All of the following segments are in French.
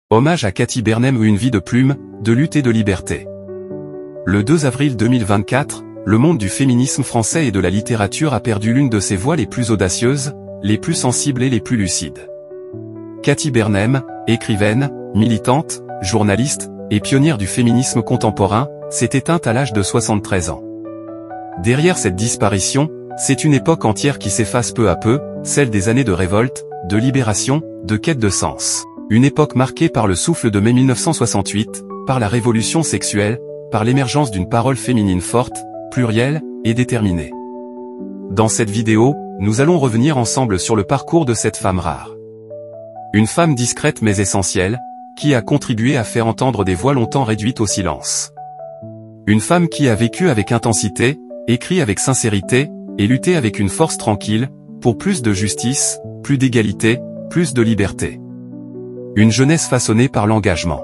Hommage à Katy Bernème ou une vie de plume, de lutte et de liberté. Le 2 avril 2024, le monde du féminisme français et de la littérature a perdu l'une de ses voix les plus audacieuses, les plus sensibles et les plus lucides. Katy Bernème, écrivaine, militante, journaliste, et pionnière du féminisme contemporain, s'est éteinte à l'âge de 73 ans. Derrière cette disparition, c'est une époque entière qui s'efface peu à peu, celle des années de révolte, de libération, de quête de sens. Une époque marquée par le souffle de mai 1968, par la révolution sexuelle, par l'émergence d'une parole féminine forte, plurielle, et déterminée. Dans cette vidéo, nous allons revenir ensemble sur le parcours de cette femme rare. Une femme discrète mais essentielle, qui a contribué à faire entendre des voix longtemps réduites au silence. Une femme qui a vécu avec intensité, écrit avec sincérité, et lutté avec une force tranquille, pour plus de justice, plus d'égalité, plus de liberté. Une jeunesse façonnée par l'engagement.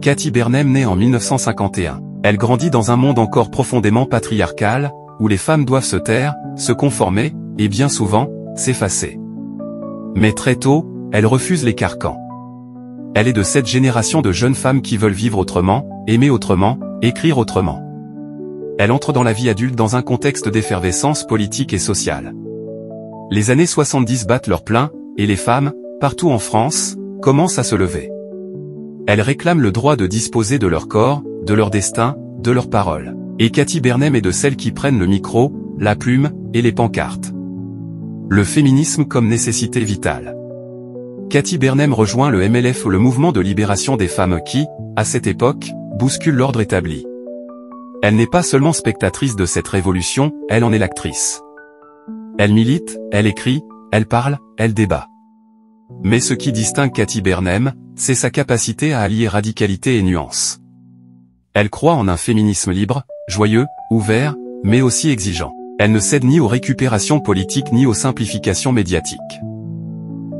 Katy Bernème naît en 1951. Elle grandit dans un monde encore profondément patriarcal, où les femmes doivent se taire, se conformer, et bien souvent, s'effacer. Mais très tôt, elle refuse les carcans. Elle est de cette génération de jeunes femmes qui veulent vivre autrement, aimer autrement, écrire autrement. Elle entre dans la vie adulte dans un contexte d'effervescence politique et sociale. Les années 70 battent leur plein, et les femmes, partout en France, commencent à se lever. Elles réclament le droit de disposer de leur corps, de leur destin, de leurs paroles. Et Katy Bernème est de celles qui prennent le micro, la plume, et les pancartes. Le féminisme comme nécessité vitale. Katy Bernème rejoint le MLF, le mouvement de libération des femmes qui, à cette époque, bouscule l'ordre établi. Elle n'est pas seulement spectatrice de cette révolution, elle en est l'actrice. Elle milite, elle écrit, elle parle, elle débat. Mais ce qui distingue Katy Bernème, c'est sa capacité à allier radicalité et nuance. Elle croit en un féminisme libre, joyeux, ouvert, mais aussi exigeant. Elle ne cède ni aux récupérations politiques ni aux simplifications médiatiques.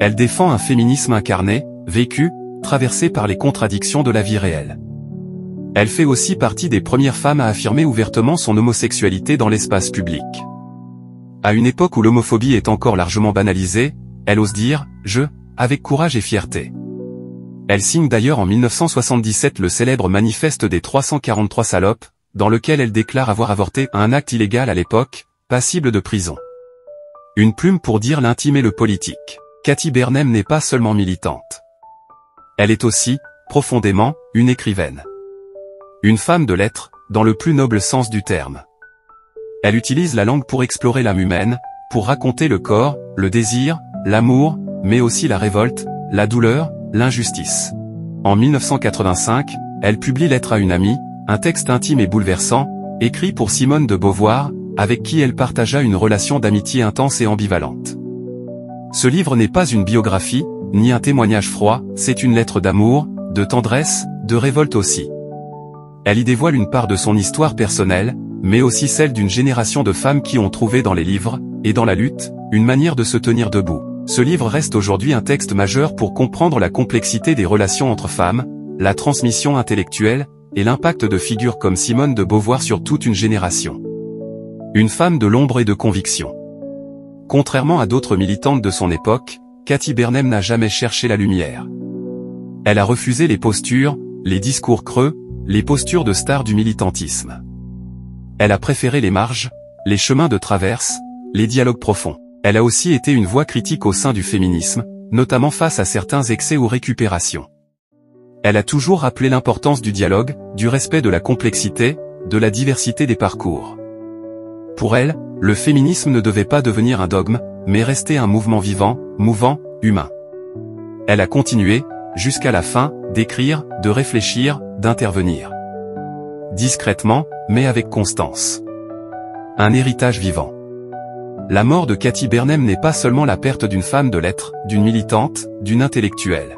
Elle défend un féminisme incarné, vécu, traversé par les contradictions de la vie réelle. Elle fait aussi partie des premières femmes à affirmer ouvertement son homosexualité dans l'espace public. À une époque où l'homophobie est encore largement banalisée, elle ose dire « je » avec courage et fierté. Elle signe d'ailleurs en 1977 le célèbre manifeste des 343 salopes, dans lequel elle déclare avoir avorté un acte illégal à l'époque, passible de prison. Une plume pour dire l'intime et le politique. Katy Bernème n'est pas seulement militante. Elle est aussi, profondément, une écrivaine. Une femme de lettres, dans le plus noble sens du terme. Elle utilise la langue pour explorer l'âme humaine, pour raconter le corps, le désir, l'amour, mais aussi la révolte, la douleur, l'injustice. En 1985, elle publie Lettre à une amie, un texte intime et bouleversant, écrit pour Simone de Beauvoir, avec qui elle partagea une relation d'amitié intense et ambivalente. Ce livre n'est pas une biographie, ni un témoignage froid, c'est une lettre d'amour, de tendresse, de révolte aussi. Elle y dévoile une part de son histoire personnelle, mais aussi celle d'une génération de femmes qui ont trouvé dans les livres, et dans la lutte, une manière de se tenir debout. Ce livre reste aujourd'hui un texte majeur pour comprendre la complexité des relations entre femmes, la transmission intellectuelle, et l'impact de figures comme Simone de Beauvoir sur toute une génération. Une femme de l'ombre et de conviction. Contrairement à d'autres militantes de son époque, Katy Bernème n'a jamais cherché la lumière. Elle a refusé les postures, les discours creux, les postures de star du militantisme. Elle a préféré les marges, les chemins de traverse, les dialogues profonds. Elle a aussi été une voix critique au sein du féminisme, notamment face à certains excès ou récupérations. Elle a toujours rappelé l'importance du dialogue, du respect de la complexité, de la diversité des parcours. Pour elle, le féminisme ne devait pas devenir un dogme, mais rester un mouvement vivant, mouvant, humain. Elle a continué, jusqu'à la fin, d'écrire, de réfléchir, d'intervenir. Discrètement, mais avec constance. Un héritage vivant. La mort de Katy Bernème n'est pas seulement la perte d'une femme de lettres, d'une militante, d'une intellectuelle.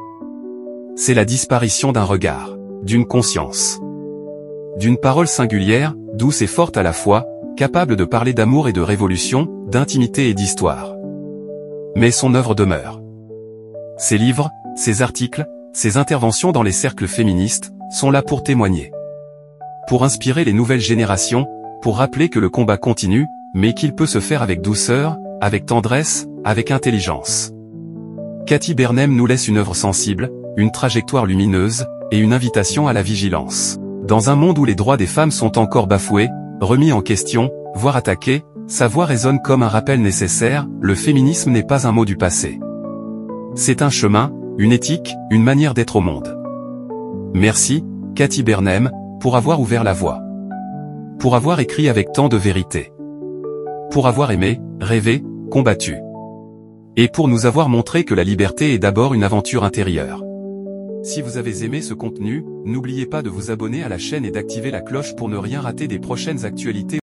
C'est la disparition d'un regard, d'une conscience. D'une parole singulière, douce et forte à la fois, capable de parler d'amour et de révolution, d'intimité et d'histoire. Mais son œuvre demeure. Ses livres, ses articles, ses interventions dans les cercles féministes, sont là pour témoigner. Pour inspirer les nouvelles générations, pour rappeler que le combat continue, mais qu'il peut se faire avec douceur, avec tendresse, avec intelligence. Katy Bernème nous laisse une œuvre sensible, une trajectoire lumineuse, et une invitation à la vigilance. Dans un monde où les droits des femmes sont encore bafoués, remis en question, voire attaqués, sa voix résonne comme un rappel nécessaire, le féminisme n'est pas un mot du passé. C'est un chemin, une éthique, une manière d'être au monde. Merci, Cathy Bernhem, pour avoir ouvert la voie. Pour avoir écrit avec tant de vérité. Pour avoir aimé, rêvé, combattu. Et pour nous avoir montré que la liberté est d'abord une aventure intérieure. Si vous avez aimé ce contenu, n'oubliez pas de vous abonner à la chaîne et d'activer la cloche pour ne rien rater des prochaines actualités.